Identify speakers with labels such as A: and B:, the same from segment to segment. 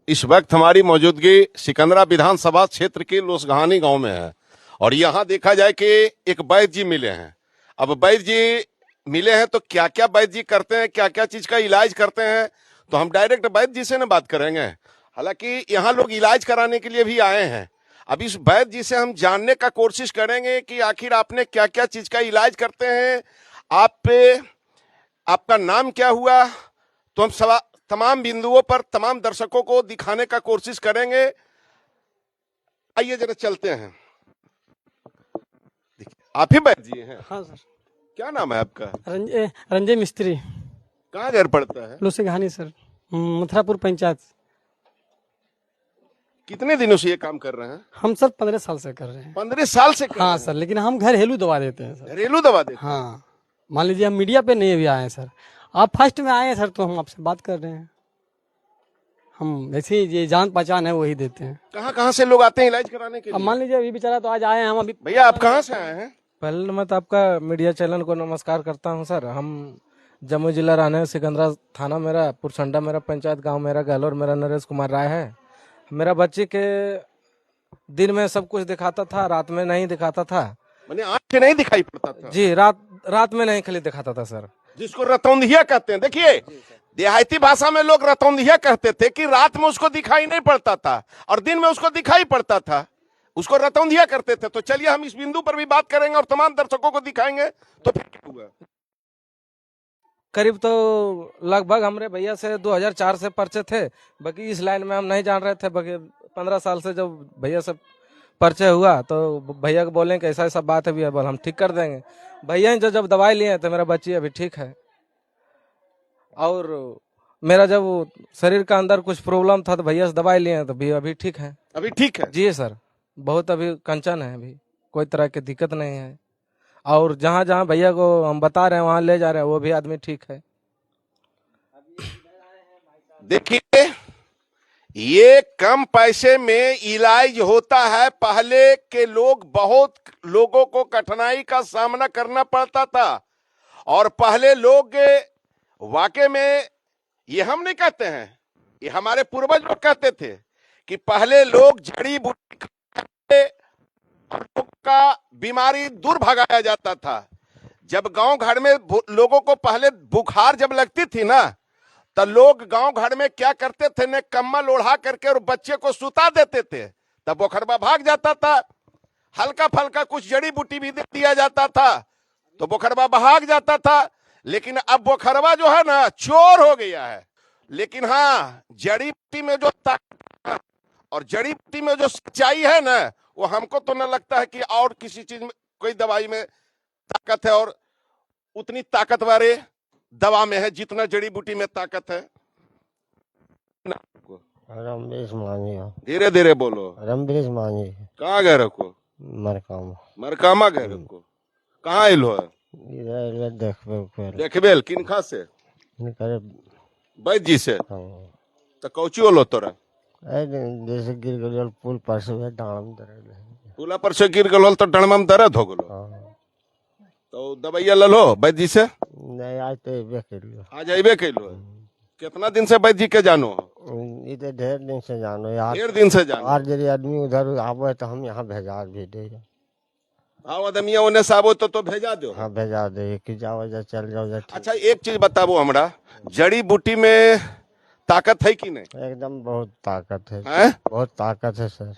A: इस वक्त हमारी मौजूदगी सिकंदरा विधानसभा क्षेत्र के लोसघानी गांव में है और यहाँ देखा जाए कि एक वैद्य जी मिले हैं। अब वैद्य जी मिले हैं तो क्या क्या वैद्य जी करते हैं, क्या क्या चीज का इलाज करते हैं, तो हम डायरेक्ट वैद्य जी से ना बात करेंगे। हालांकि यहाँ लोग इलाज कराने के लिए भी आए हैं। अब इस वैद्य जी से हम जानने का कोशिश करेंगे कि आखिर आपने क्या क्या चीज का इलाज करते हैं, आप पे आपका नाम क्या हुआ, तो हम तमाम बिंदुओं पर तमाम दर्शकों को दिखाने का कोशिश करेंगे। आइए जरा चलते हैं। आप ही वैद्य जी हैं?
B: हाँ सर।
A: क्या नाम है आपका?
B: रंजय मिस्त्री।
A: कहाँ घर पड़ता है?
B: लोसेघानी सर, मथुरापुर पंचायत।
A: कितने दिनों से ये काम कर रहे हैं?
B: हम सर 15 साल से कर रहे हैं।
A: 15 साल से कर
B: हाँ
A: रहे
B: सर, लेकिन हम घरेलू दवा देते हैं सर।
A: घरेलू दवा देते हैं?
B: हाँ, मान लीजिए हम मीडिया पे नहीं अभी आए हैं सर, आप फर्स्ट में आए हैं सर, तो हम आपसे बात कर रहे हैं। हम ऐसे ही ये जान पहचान है वही देते हैं।
A: कहाँ कहाँ से लोग आते हैं इलाज कराने के
B: अब
A: लिए?
B: मान लीजिए अभी बेचारा तो आज आए हैं हम अभी।
A: भैया आप कहाँ से आए हैं?
C: पहले मैं तो आपका मीडिया चैनल को नमस्कार करता हूं सर। हम जम्मू जिला रहने, सिकंदरा थाना मेरा, पुरसंडा मेरा पंचायत, गांव मेरा गहलोर, मेरा नरेश कुमार राय है। मेरा बच्चे के दिन में सब कुछ दिखाता था, रात में नहीं दिखाता था।
A: मैंने आँख से नहीं दिखाई पड़ता था?
C: जी, रात में नहीं खाली दिखाता था सर।
A: जिसको रतौंधिया कहते हैं। देखिए, देहाती भाषा में लोग रतौंधिया कहते थे कि रात में उसको दिखाई नहीं पड़ता था और दिन में उसको दिखाई पड़ता था, उसको रतौंधिया करते थे। तो चलिए हम इस बिंदु पर भी बात करेंगे और तमाम दर्शकों को दिखाएंगे। तो फिर क्या हुआ?
C: करीब तो लगभग हमारे भैया से 2004 से परिचय थे। बाकी इस लाइन में हम नहीं जान रहे थे। बाकी 15 साल से जब भैया से परिचय हुआ तो भैया को बोले कि ऐसा ऐसा बात है भैया, बोल हम ठीक कर देंगे। भैया ने जब दवाई लिए तो मेरा बच्ची अभी ठीक है। और मेरा जब शरीर का अंदर कुछ प्रॉब्लम था तो भैया से दवाई लिए तो भी अभी ठीक है।
A: अभी ठीक है?
C: जी सर, बहुत अभी कंचन है, अभी कोई तरह की दिक्कत नहीं है। और जहाँ जहाँ भैया को हम बता रहे हैं वहाँ ले जा रहे हैं, वो भी आदमी ठीक है।
A: देखिए, ये कम पैसे में इलाज होता है। पहले के लोग, बहुत लोगों को कठिनाई का सामना करना पड़ता था और पहले लोग वाकई में, ये हम नहीं कहते हैं, ये हमारे पूर्वज लोग कहते थे कि पहले लोग जड़ी बूटी खाते और लोगों का बीमारी दूर भगाया जाता था। जब गांव घर में लोगों को पहले बुखार जब लगती थी ना, तो लोग गांव घर में क्या करते थे, ने कम्बल ओढ़ा करके और बच्चे को सुता देते थे, तब बुखारवा भाग जाता था। हल्का फल्का कुछ जड़ी बूटी भी दे दिया जाता था तो बुखारवा भाग जाता था। लेकिन अब बुखारवा जो है ना, चोर हो गया है। लेकिन हाँ, जड़ी बूटी में जो ताकत और जड़ी बूटी में जो सच्चाई है ना, वो हमको तो न लगता है कि और किसी चीज में, कोई दवाई में ताकत है और उतनी ताकत वाले दवा में है जितना जड़ी बूटी में ताकत है।
D: रमेश मांझी।
A: धीरे धीरे बोलो।
D: रमेश मांझी।
A: कहाँ गए रखो?
D: मरकामा।
A: मरकामा गए रखो? कहाँ आइलो है?
D: इधर
A: देखबेल किनखा से? वैद्य जी से। तो कौची होलो तोरा?
D: जैसे गिर गल पुल पर से डांडम दर्द है।
A: पुला पर से गिर गल तो डणमा में दर्द हो गलो। तो दवाइया ललो वैद्य जी से?
D: नहीं, आज तो अबे कर लियो।
A: आज अबे कैलो? कितना दिन से वैद्य जी के जानो?
D: इधर ढेर दिन से जानो यार।
A: ढेर दिन से जानो?
D: और यदि आदमी उधर आवे तो हम यहाँ भेजा दे।
A: हाँ, आदमिया उन्हें से आबो तो भेजा दो।
D: हाँ, भेजा दे कि जाओ जा, चल जाओ जा।
A: अच्छा, एक चीज बताबो हमरा, जड़ी बूटी में ताकत है कि नहीं?
D: एकदम बहुत ताकत है। बहुत ताकत है सर,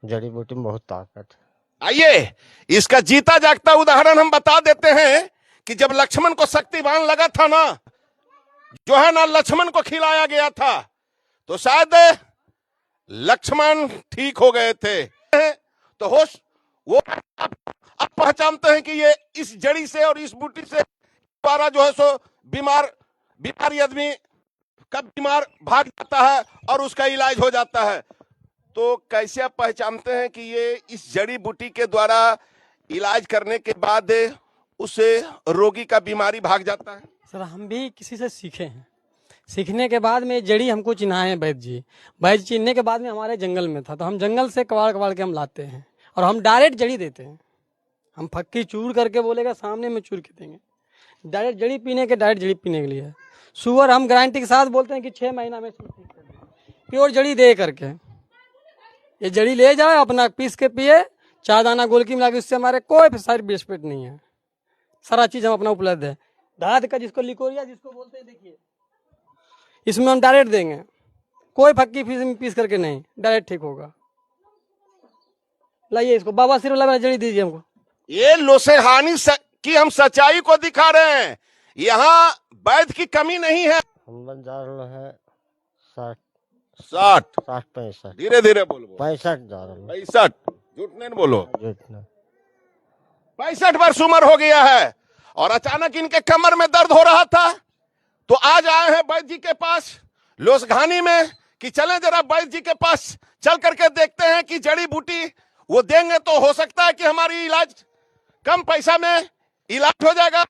D: जड़ी बूटी में बहुत ताकत है।
A: आइए इसका जीता जागता उदाहरण हम बता देते हैं कि जब लक्ष्मण को शक्तिवान लगा था ना, जो है ना, लक्ष्मण को खिलाया गया था तो शायद लक्ष्मण ठीक हो गए थे। तो होश वो अब पहचानते हैं कि ये इस जड़ी से और इस बूटी से द्वारा जो है सो बीमारी आदमी का बीमार भाग जाता है और उसका इलाज हो जाता है। तो कैसे आप पहचानते हैं कि ये इस जड़ी बूटी के द्वारा इलाज करने के बाद उसे रोगी का बीमारी भाग जाता है?
B: सर हम भी किसी से सीखे हैं, सीखने के बाद में जड़ी हमको चिन्हाए हैं वैद्य जी। वैद्य चिन्हने के बाद में हमारे जंगल में था तो हम जंगल से कबाड़ कबाड़ के हम लाते हैं और हम डायरेक्ट जड़ी देते हैं। हम फक्की चूर करके बोलेगा सामने में चूर के देंगे। डायरेक्ट जड़ी पीने के, डायरेक्ट जड़ी पीने के लिए। शुगर हम गारंटी के साथ बोलते हैं कि 6 महीना में प्योर जड़ी दे करके, ये जड़ी ले जाए अपना पीस के पिए, 4 दाना गोलकी मिला के, उससे हमारे कोई साइड बेनिफिट नहीं है। सारा चीज हम अपना उपलब्ध है। दाद का जिसको लिकोरिया जिसको बोलते हैं, देखिए इसमें हम डायरेक्ट देंगे, कोई फक्की पीस करके नहीं, डायरेक्ट ठीक होगा। लाइए इसको, बाबा सिर वाला जड़ी दीजिए हमको।
A: ये लोसेहानी की हम सच्चाई को दिखा रहे हैं। यहाँ वैद्य की कमी नहीं है।
D: हम बन जा रहे हैं 60
A: 60
D: 65
A: धीरे धीरे बोलो।
D: 65 जा रहे हैं
A: 65 झूठ नहीं बोलो।
D: जितना
A: 65 वर्ष उम्र हो गया है और अचानक इनके कमर में दर्द हो रहा था, तो आज आए हैं वैद्य जी के पास लोसघानी में कि चलें जरा वैद्य जी के पास चल करके देखते हैं कि जड़ी बूटी वो देंगे तो हो सकता है कि हमारी इलाज कम पैसा में इलाज हो जाएगा।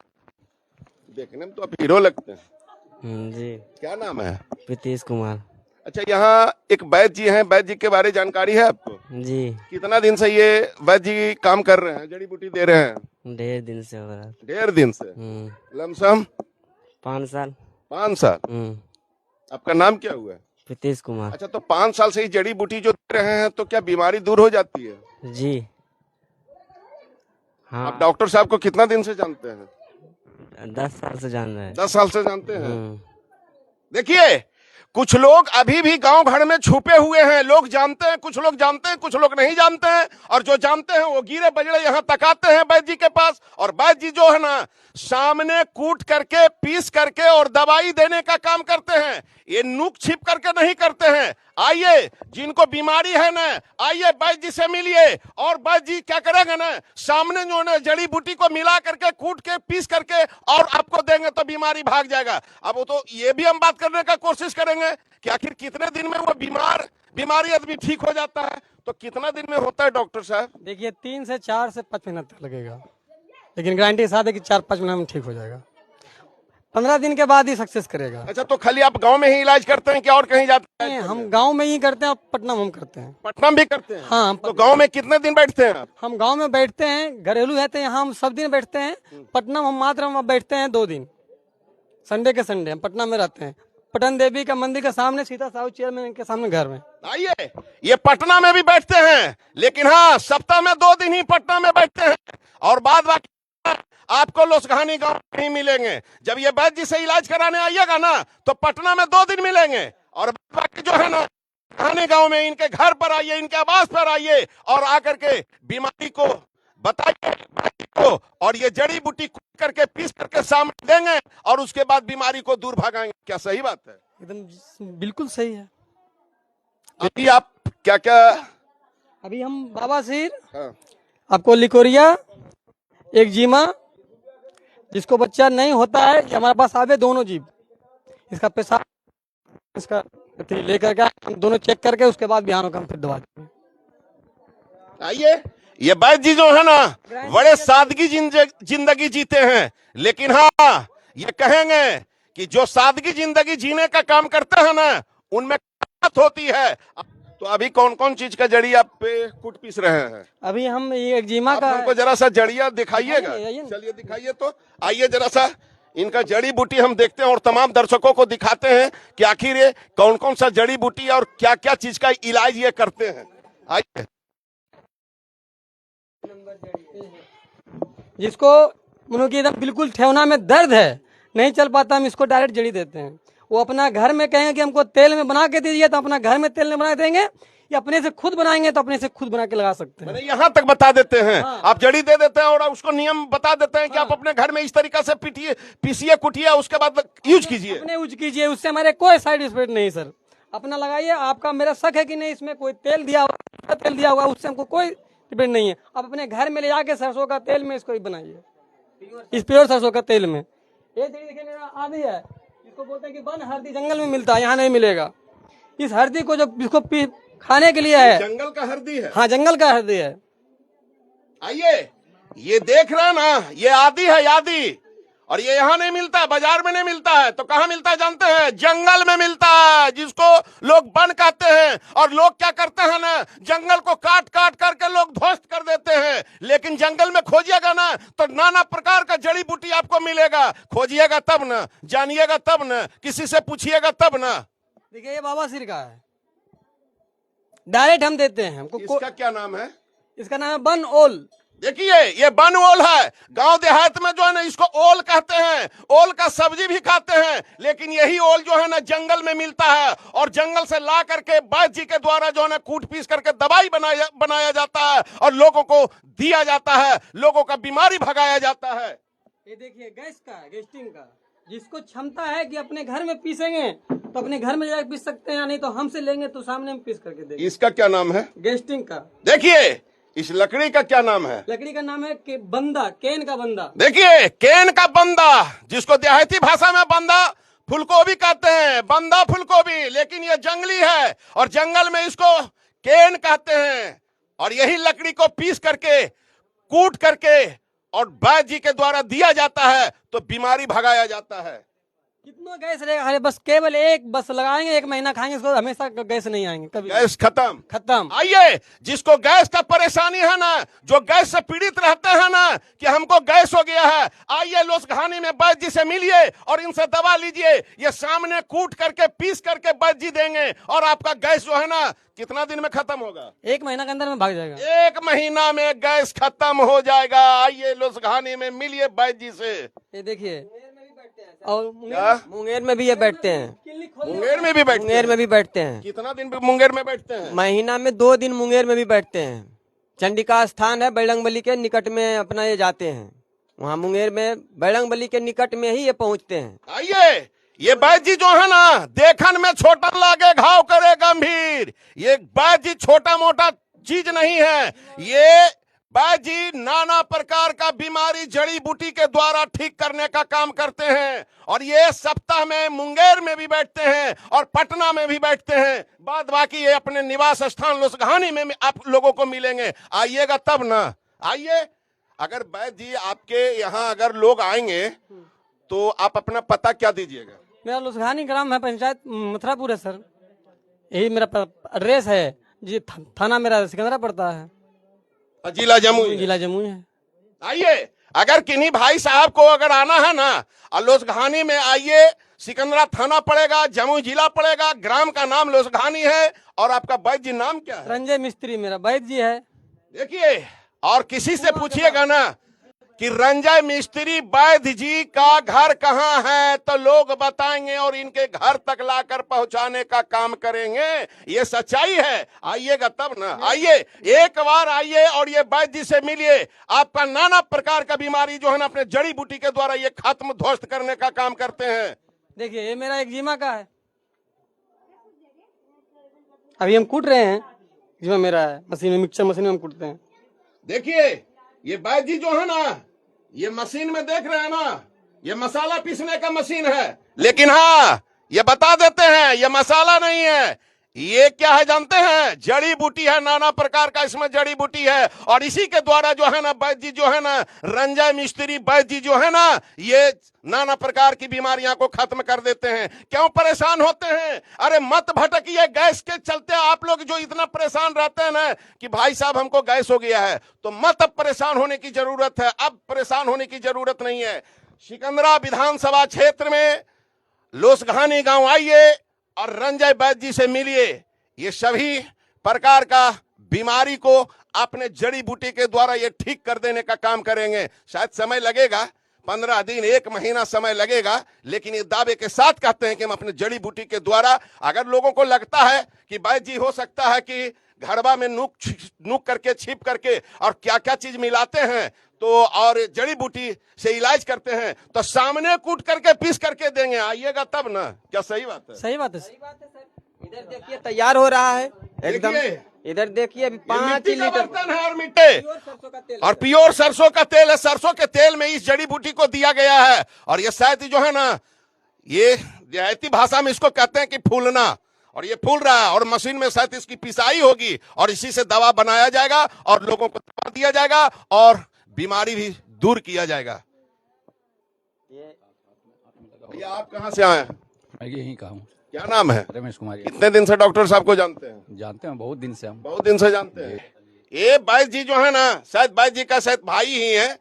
A: देखने में तो आप हीरो लगते हैं।
E: जी,
A: क्या नाम है?
E: प्रीतीश कुमार।
A: अच्छा, यहाँ एक वैद्य जी हैं, वैद्य जी के बारे में जानकारी है आपको?
E: जी,
A: कितना दिन से ये वैद्य जी काम कर रहे हैं, जड़ी बूटी दे रहे हैं?
E: 1.5 दिन से हो रहा है।
A: 1.5 दिन से। लमसम
E: 5 साल।
A: 5 साल। आपका नाम क्या हुआ?
E: प्रीतीश कुमार।
A: अच्छा, तो 5 साल से ही जड़ी बूटी जो दे रहे हैं, तो क्या बीमारी दूर हो जाती है?
E: जी हाँ।
A: आप डॉक्टर साहब को कितना दिन से जानते हैं?
E: 10 साल से जान रहे हैं।
A: 10 साल से जानते हैं। देखिए, कुछ लोग अभी भी गांव भर में छुपे हुए हैं। लोग जानते हैं, कुछ लोग जानते हैं, कुछ लोग नहीं जानते हैं, और जो जानते हैं वो गिरे बजड़े यहाँ तक आते हैं वैद्य जी के पास। और वैद्य जी जो है ना, सामने कूट करके, पीस करके और दवाई देने का काम करते हैं। ये नुक छिप करके नहीं करते हैं। आइए, जिनको बीमारी है ना, आइए वैद्य जी से मिलिए, और वैद्य जी क्या करेंगे ना, सामने जो है जड़ी बूटी को मिला करके, कूट के, पीस करके और आपको देंगे तो बीमारी भाग जाएगा। अब वो तो ये भी हम बात करने का कोशिश करेंगे कि आखिर कितने दिन में वो बीमारी आदमी ठीक हो जाता है। तो कितना दिन में होता है डॉक्टर साहब?
B: देखिए 3 से 4 से 5 महीना तक लगेगा, लेकिन गारंटी के साथ है कि 4-5 महीना में ठीक हो जाएगा। 15 दिन के बाद ही सक्सेस करेगा।
A: अच्छा, तो खाली आप गांव में ही इलाज करते हैं कि और कहीं जाते हैं?
B: हम गांव में ही करते हैं और पटना में हम करते हैं।
A: पटना में भी करते हैं?
B: हाँ,
A: तो गांव में कितने दिन बैठते हैं आप?
B: हम गांव में बैठते हैं, घरेलू रहते हैं, यहाँ हम सब दिन बैठते हैं। पटना में हम मात्र बैठते हैं 2 दिन, संडे के संडे हम पटना में रहते हैं। पटन देवी का मंदिर के सामने, सीता साहू चेयरमैन के सामने घर में।
A: आइए, ये पटना में भी बैठते हैं, लेकिन हाँ, सप्ताह में 2 दिन ही पटना में बैठते हैं, और बाद बाकी आपको लोसघानी गांव नहीं मिलेंगे। जब ये वैद्य जी से इलाज कराने आइएगा ना, तो पटना में 2 दिन मिलेंगे, और बाकी जो है ना, लोसघानी गांव में इनके घर पर आइए, इनके आवास पर आइए, और आकर के बीमारी को बताइए को, और ये जड़ी बूटी करके, पीस करके सामने देंगे, और उसके बाद बीमारी को दूर भागाएंगे। क्या सही बात है?
B: एकदम बिल्कुल सही है।
A: अभी आप क्या क्या?
B: अभी हम बाबा सिर,
A: हाँ।
B: आपको लिकोरिया, एक जीमा, जिसको बच्चा नहीं होता है, हमारे पास आवे दोनों जीव, इसका पेशाब, इसका लेकर के हम दोनों चेक करके उसके बाद बिहान होकर हम फिर दवा देंगे।
A: आइए, ये वैद्य जी जो है ना, बड़े सादगी जिंदगी जीते हैं, लेकिन हाँ, ये कहेंगे कि जो सादगी जिंदगी जीने का काम करते हैं ना, उनमें ताकत होती है। तो अभी कौन कौन चीज का जड़ी आप पे कूट पीस रहे हैं?
B: अभी हम ये जीमा का,
A: हमको जरा सा जड़िया दिखाइएगा।
B: आइए ना।
A: चलिए दिखाइए, तो आइए जरा सा इनका जड़ी बूटी हम देखते हैं, और तमाम दर्शकों को दिखाते हैं कि आखिर ये कौन कौन सा जड़ी बूटी और क्या क्या चीज का इलाज ये करते हैं। आइए,
B: जिसको मानो कि एकदम बिल्कुल ठेवना में दर्द है, नहीं चल पाता, हम इसको डायरेक्ट जड़ी देते हैं। वो अपना घर में कहेंगे कि हमको तेल में बना के दीजिए, तो अपना घर में तेल में बना देंगे, या अपने से खुद बनाएंगे तो अपने से खुद बना के लगा सकते हैं।
A: मैंने यहाँ तक बता देते हैं।
B: हाँ।
A: आप जड़ी दे देते हैं और उसको नियम बता देते हैं कि आप अपने घर में इस तरीका से पीसिए, कुटिए, उसके बाद यूज कीजिए।
B: अपने यूज कीजिए, उससे हमारे कोई साइड इफेक्ट नहीं सर। अपना लगाइए, आपका मेरा शक है कि नहीं इसमें कोई तेल दिया हुआ, उससे हमको कोई इफेक्ट नहीं है। आप अपने घर में ले जाके सरसों का तेल में इसको बनाइए, इस प्योर सरसों का तेल में। ये जड़ी देखिए मेरा आदि है, इसको बोलते हैं कि वन हल्दी जंगल में मिलता है, यहाँ नहीं मिलेगा। इस हल्दी को जब इसको खाने के लिए है,
A: जंगल का हल्दी है।
B: हाँ जंगल का हल्दी है।
A: आइए, ये देख रहे हैं ना, ये आदि है, आदि, और ये यहाँ नहीं मिलता है, बाजार में नहीं मिलता है, तो कहाँ मिलता है जानते हैं? जंगल में मिलता है, जिसको लोग वन कहते हैं। और लोग क्या करते हैं ना, जंगल को काट काट करके लोग ध्वस्त कर देते हैं। लेकिन जंगल में खोजिएगा ना, तो नाना प्रकार का जड़ी बूटी आपको मिलेगा। खोजिएगा तब ना, जानिएगा तब ना, किसी से पूछिएगा तब ना।
B: देखिए ये बाबा सिर का है, डायरेक्ट हम देते हैं हमको
A: इसका क्या नाम है?
B: इसका नाम है बन ओल।
A: देखिए ये बन ओल है। गांव देहात में जो है ना इसको ओल कहते हैं। ओल का सब्जी भी खाते हैं, लेकिन यही ओल जो है ना जंगल में मिलता है और जंगल से ला करके वैद्य जी के द्वारा जो है ना कूट पीस करके दवाई बनाया जाता है और लोगों को दिया जाता है, लोगों का बीमारी भगाया जाता है।
B: ये देखिए गैस का, गैस्ट्रिन का, जिसको क्षमता है कि अपने घर में पीसेंगे तो अपने घर में जाकर पीस सकते हैं, नहीं तो हमसे लेंगे तो सामने में पीस करके देंगे।
A: इसका क्या नाम है?
B: गैस्ट्रिन का।
A: देखिए इस लकड़ी का क्या नाम है?
B: लकड़ी का नाम है बंदा, केन का बंदा।
A: देखिए केन का बंदा, जिसको देहाती भाषा में बंदा फूलगोभी कहते हैं, बंदा फूलगोभी, लेकिन ये जंगली है और जंगल में इसको केन कहते हैं। और यही लकड़ी को पीस करके कूट करके और वैद्य जी के द्वारा दिया जाता है तो बीमारी भगाया जाता है।
B: कितना गैस रहेगा? अरे बस केवल एक बस लगाएंगे, 1 महीना खाएंगे, इसको हमेशा गैस नहीं आएंगे कभी।
A: गैस खत्म।
B: आइए
A: जिसको गैस का परेशानी है ना, जो गैस से पीड़ित रहते हैं ना कि हमको गैस हो गया है, आइए लोसघानी में वैद्य जी से मिलिए और इनसे दवा लीजिए। ये सामने कूट करके पीस करके वैद्य जी देंगे और आपका गैस जो है ना कितना दिन में खत्म होगा?
B: 1 महीना के अंदर में भाग जाएगा।
A: 1 महीना में गैस खत्म हो जाएगा। आइए लोसघानी में मिलिए वैद्य जी से।
B: ये देखिए, और
E: मुंगेर में भी ये बैठते हैं।
A: मुंगेर में भी बैठते
E: मुंगेर
A: हैं?
E: में भी बैठते हैं।
A: कितना दिन मुंगेर में बैठते हैं?
E: महीना में 2 दिन मुंगेर में भी बैठते हैं। चंडिका स्थान है बजरंगबली के निकट में, अपना ये जाते हैं वहाँ मुंगेर में, बजरंगबली के निकट में ही ये पहुँचते हैं।
A: आइए ये वैद्य जी जो है ना देखन में छोटा लागे घाव करे गंभीर। ये वैद्य जी छोटा मोटा चीज नहीं है। ये वैद्य जी नाना प्रकार का बीमारी जड़ी बूटी के द्वारा ठीक करने का काम करते हैं और ये सप्ताह में मुंगेर में भी बैठते हैं और पटना में भी बैठते हैं। बाद बाकी ये अपने निवास स्थान लोसघानी में आप लोगों को मिलेंगे। आइएगा तब ना। आइए, अगर वैद्य जी आपके यहाँ अगर लोग आएंगे तो आप अपना पता क्या दीजिएगा?
B: मेरा लोसघानी ग्राम है, पंचायत मथुरापुर है सर, यही मेरा एड्रेस है जी। थाना मेरा सिकंदरा पड़ता है,
A: जिला जमुई।
B: जिला जमुई है।
A: आइए, अगर किन्हीं भाई साहब को अगर आना है ना लोसघानी में, आइए। सिकंदरा थाना पड़ेगा, जमुई जिला पड़ेगा, ग्राम का नाम लोसघानी है। और आपका वैद्य जी नाम क्या है?
B: रंजय मिस्त्री मेरा वैद्य जी है।
A: देखिए, और किसी से पूछिएगा ना कि रंजय मिस्त्री वैद्य जी का घर कहाँ है तो लोग बताएंगे और इनके घर तक लाकर पहुंचाने का काम करेंगे। ये सच्चाई है। आइएगा तब ना। आइए, एक बार आइए और ये वैद्य जी से मिलिए। आपका नाना प्रकार का बीमारी जो है ना अपने जड़ी बूटी के द्वारा ये खत्म ध्वस्त करने का काम करते हैं।
B: देखिए ये मेरा एक्जिमा का है, अभी हम कूट रहे हैं। एक्जिमा मेरा है, मशीन में, मिक्सर मशीन में हम कूटते हैं।
A: देखिए ये वैद्य जी जो है ना, ये मशीन में देख रहे हैं ना, ये मसाला पीसने का मशीन है। लेकिन हाँ, ये बता देते हैं ये मसाला नहीं है। ये क्या है जानते हैं? जड़ी बूटी है, नाना प्रकार का इसमें जड़ी बूटी है। और इसी के द्वारा जो है ना वैद्य जी जो है ना, रंजय मिस्त्री वैद्य जी जो है ना, ये नाना प्रकार की बीमारियां को खत्म कर देते हैं। क्यों परेशान होते हैं? अरे मत भटकिए। गैस के चलते आप लोग जो इतना परेशान रहते हैं ना कि भाई साहब हमको गैस हो गया है, तो मत अब परेशान होने की जरूरत है। अब परेशान होने की जरूरत नहीं है। सिकंदरा विधानसभा क्षेत्र में लोसघानी गांव आइए और रंजय वैद्य जी से मिलिए। ये सभी प्रकार का बीमारी को अपने जड़ी बूटी के द्वारा ये ठीक कर देने का काम करेंगे। शायद समय लगेगा, 15 दिन 1 महीना समय लगेगा, लेकिन ये दावे के साथ कहते हैं कि हम अपने जड़ी बूटी के द्वारा, अगर लोगों को लगता है कि वैद्य जी हो सकता है कि घड़वा में नुक करके छिप करके और क्या क्या चीज मिलाते हैं तो और जड़ी बूटी से इलाज करते हैं, तो सामने कूट करके पीस करके देंगे। आइएगा तब ना। क्या सही बात है?
B: सही बात है।
E: इधर देखिए तैयार हो रहा है एकदम।
A: देखिए,
E: इधर देखिए अभी 5
A: मिट्टी का
E: लीटर
A: बर्तन है और मिट्टी और प्योर सरसों का तेल है। सरसों के तेल में इस जड़ी बूटी को दिया गया है। और ये शायद जो है ना, ये देहाती भाषा में इसको कहते हैं कि फूलना, और ये फूल रहा है और मशीन में शायद इसकी पिसाई होगी और इसी से दवा बनाया जाएगा और लोगों को दवा दिया जाएगा और बीमारी भी दूर किया जाएगा। भैया आप कहाँ से आए हैं?
F: मैं यहीं का हूँ।
A: क्या नाम है?
F: रमेश कुमार।
A: कितने दिन से डॉक्टर साहब को जानते हैं?
F: जानते हैं, बहुत दिन से हम।
A: बहुत दिन से जानते हैं। ये वैद्य जी जो है ना, शायद वैद्य जी का शायद भाई ही है,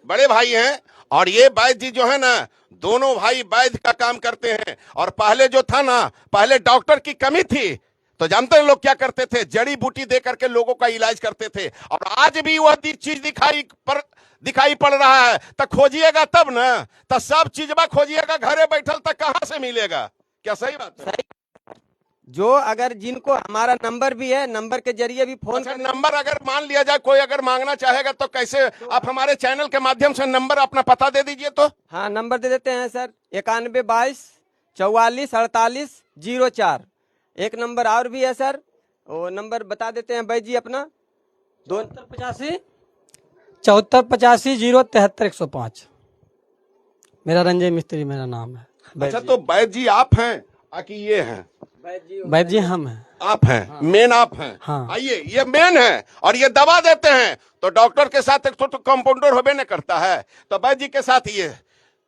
A: बड़े भाई हैं। और ये वैद्य जी जो है ना, दोनों भाई वैद्य का काम करते हैं। और पहले जो था ना, पहले डॉक्टर की कमी थी तो जानते हैं लोग क्या करते थे? जड़ी बूटी दे करके लोगों का इलाज करते थे। और आज भी वह चीज दिखाई पड़ रहा है। तो खोजिएगा तब ना, तो सब चीजबा खोजिएगा घरे बैठल, तक कहां से मिलेगा? क्या सही बात है?
E: जो अगर जिनको हमारा नंबर भी है, नंबर के जरिए भी फोन
A: अच्छा, नंबर अगर मान लिया जाए, कोई अगर मांगना चाहेगा तो कैसे? आप हमारे चैनल के माध्यम से नंबर अपना पता दे दीजिए तो।
E: हाँ, नंबर दे देते हैं सर, 91 22 44 48 04। एक नंबर और भी है सर, वो नंबर बता देते हैं भाई जी अपना।
B: 85 74 85 073 105। मेरा रंजय मिस्त्री मेरा नाम है।
A: अच्छा, तो वैद्य जी आप हैं आकि ये हैं?
B: वैद्य जी हम हैं।
A: आप हैं। हाँ। मेन आप हैं।
B: हाँ।
A: आइए, ये मेन है और ये दवा देते हैं। तो डॉक्टर के साथ एक तो कंपाउंडर होबे न करता है, तो वैद्य जी के साथ ये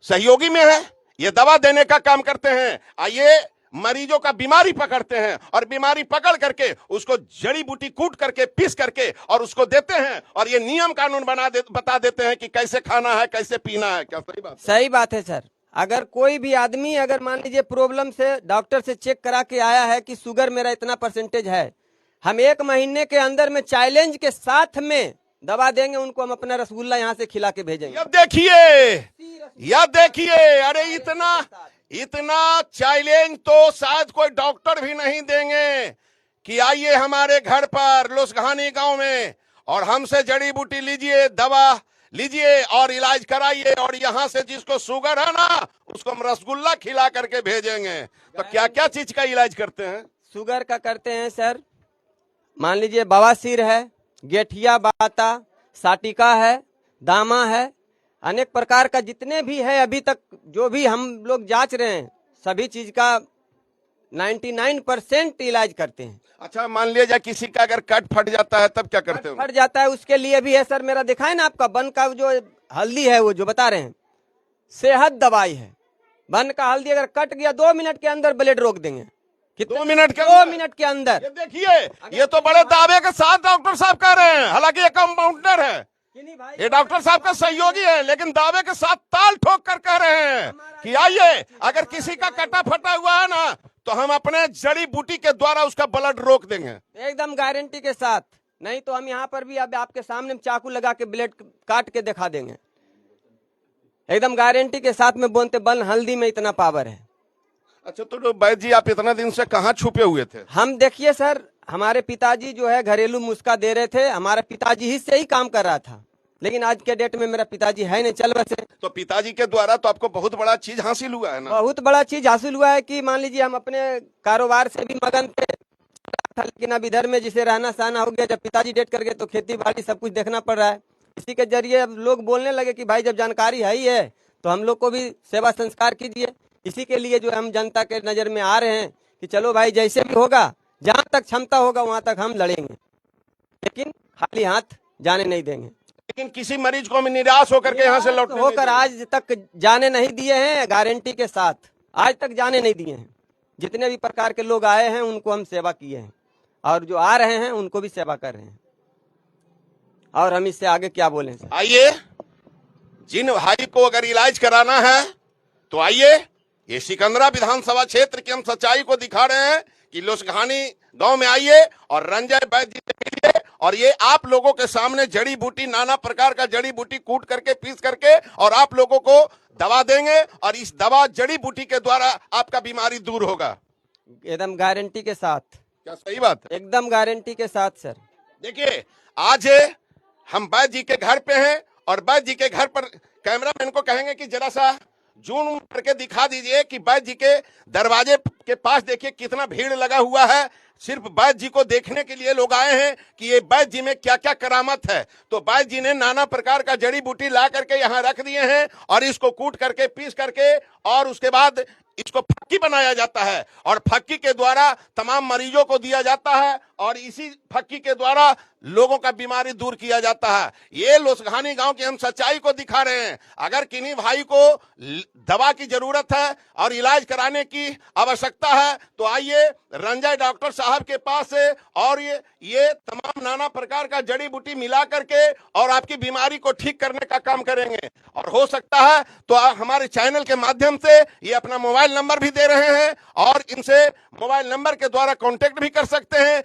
A: सहयोगी में है, ये दवा देने का काम करते हैं। आइए, मरीजों का बीमारी पकड़ते हैं और बीमारी पकड़ करके उसको जड़ी बूटी कूट करके पीस करके और उसको देते हैं, और ये नियम कानून बता देते हैं कि कैसे खाना है, कैसे पीना है। क्या सही बात?
E: सही बात है सर। अगर कोई भी आदमी अगर मान लीजिए प्रॉब्लम से डॉक्टर से चेक करा के आया है कि शुगर मेरा इतना परसेंटेज है, हम 1 महीने के अंदर में चैलेंज के साथ में दवा देंगे उनको। हम अपना रसगुल्ला यहाँ से खिला के भेजेंगे।
A: यह देखिए, अरे इतना चैलेंज तो शायद कोई डॉक्टर भी नहीं देंगे कि आइए हमारे घर पर लोसघानी गांव में और हमसे जड़ी बूटी लीजिए, दवा लीजिए और इलाज कराइए, और यहाँ से जिसको शुगर है ना उसको हम रसगुल्ला खिला करके भेजेंगे। तो क्या क्या चीज का इलाज करते हैं?
E: शुगर का करते हैं सर, मान लीजिए बवासीर है, गेठिया बाता, साटिका है, दामा है, अनेक प्रकार का जितने भी है अभी तक जो भी हम लोग जांच रहे हैं, सभी चीज का 99% इलाज करते हैं।
A: अच्छा, मान लिया जाए किसी का अगर कट फट जाता है तब क्या करते हैं?
E: फट जाता है उसके लिए भी है सर, मेरा दिखाए ना आपका बन का जो हल्दी है, वो जो बता रहे हैं सेहत दवाई है। बन का हल्दी अगर कट गया 2 मिनट के अंदर ब्लड रोक देंगे।
A: 2 मिनट के
E: 2 मिनट के अंदर।
A: ये देखिए, ये तो बड़े दावे के साथ डॉक्टर साहब कह रहे हैं, हालांकि ये कंपाउंडर है, ये डॉक्टर साहब का सहयोगी है, लेकिन दावे के साथ ताल ठोक कर कह रहे हैं कि आइए, अगर किसी का कटा फटा हुआ है ना तो हम अपने जड़ी बूटी के द्वारा उसका ब्लड रोक देंगे,
E: एकदम गारंटी के साथ। नहीं तो हम यहाँ पर भी अब आपके सामने चाकू लगा के ब्लेड काट के दिखा देंगे। एकदम गारंटी के साथ में बोलते बन हल्दी में इतना पावर है।
A: अच्छा, तो वैद्य जी आप इतना दिन से कहाँ छुपे हुए थे?
E: हम देखिए सर, हमारे पिताजी जो है घरेलू नुस्खा दे रहे थे, हमारे पिताजी ही से ही काम कर रहा था, लेकिन आज के डेट में मेरा पिताजी है नहीं, चल बसे।
A: तो पिताजी के द्वारा तो आपको बहुत बड़ा चीज हासिल हुआ है ना?
E: बहुत बड़ा चीज हासिल हुआ है कि मान लीजिए हम अपने कारोबार से भी मगन थे, लेकिन अब इधर में जिसे रहना सहना हो गया, जब पिताजी डेट कर गए तो खेती बाड़ी सब कुछ देखना पड़ रहा है। इसी के जरिए अब लोग बोलने लगे कि भाई जब जानकारी है ही है तो हम लोग को भी सेवा संस्कार कीजिए। इसी के लिए जो हम जनता के नजर में आ रहे हैं कि चलो भाई जैसे भी होगा, जहाँ तक क्षमता होगा वहां तक हम लड़ेंगे, लेकिन खाली हाथ जाने नहीं देंगे।
A: लेकिन किसी मरीज को हम निराश होकर के यहाँ से लौटने नहीं
E: होकर
A: देंगे।
E: आज तक जाने नहीं दिए हैं, गारंटी के साथ आज तक जाने नहीं दिए हैं। जितने भी प्रकार के लोग आए हैं उनको हम सेवा किए हैं, और जो आ रहे हैं उनको भी सेवा कर रहे हैं, और हम इससे आगे क्या बोलें सर?
A: आइए, जिन भाई को अगर इलाज कराना है तो आइए, ये सिकंदरा विधानसभा क्षेत्र की हम सच्चाई को दिखा रहे हैं कि लोसघानी गांव में आइए और रंजय वैद्य जी से मिलिए, और ये आप लोगों के सामने जड़ी बूटी, नाना प्रकार का जड़ी बूटी कूट करके पीस करके और आप लोगों को दवा देंगे, और इस दवा जड़ी बूटी के द्वारा आपका बीमारी दूर होगा।
E: एकदम गारंटी के साथ।
A: क्या सही बात है?
E: एकदम गारंटी के साथ सर।
A: देखिए, आज हम वैद्य जी के घर पे हैं, और वैद्य जी के घर पर कैमरामैन को कहेंगे कि जरा सा जूम करके दिखा दीजिए कि वैद्य जी के दरवाजे के पास देखिए कितना भीड़ लगा हुआ है। सिर्फ वैद्य जी को देखने के लिए लोग आए हैं कि ये वैद्य जी में क्या क्या करामत है। तो वैद्य जी ने नाना प्रकार का जड़ी बूटी ला करके यहाँ रख दिए हैं, और इसको कूट करके पीस करके और उसके बाद इसको फक्की बनाया जाता है, और फक्की के द्वारा तमाम मरीजों को दिया जाता है, और इसी फक्की के द्वारा लोगों का बीमारी दूर किया जाता है। ये लोसघानी गांव की हम सच्चाई को दिखा रहे हैं। अगर किन्हीं भाई को दवा की जरूरत है और इलाज कराने की आवश्यकता है तो आइए रंजय डॉक्टर साहब के पास से, और ये तमाम नाना प्रकार का जड़ी बूटी मिला करके और आपकी बीमारी को ठीक करने का काम करेंगे। और हो सकता है तो आप हमारे चैनल के माध्यम से ये अपना मोबाइल नंबर भी दे रहे हैं और इनसे मोबाइल नंबर के द्वारा कांटेक्ट भी कर सकते हैं।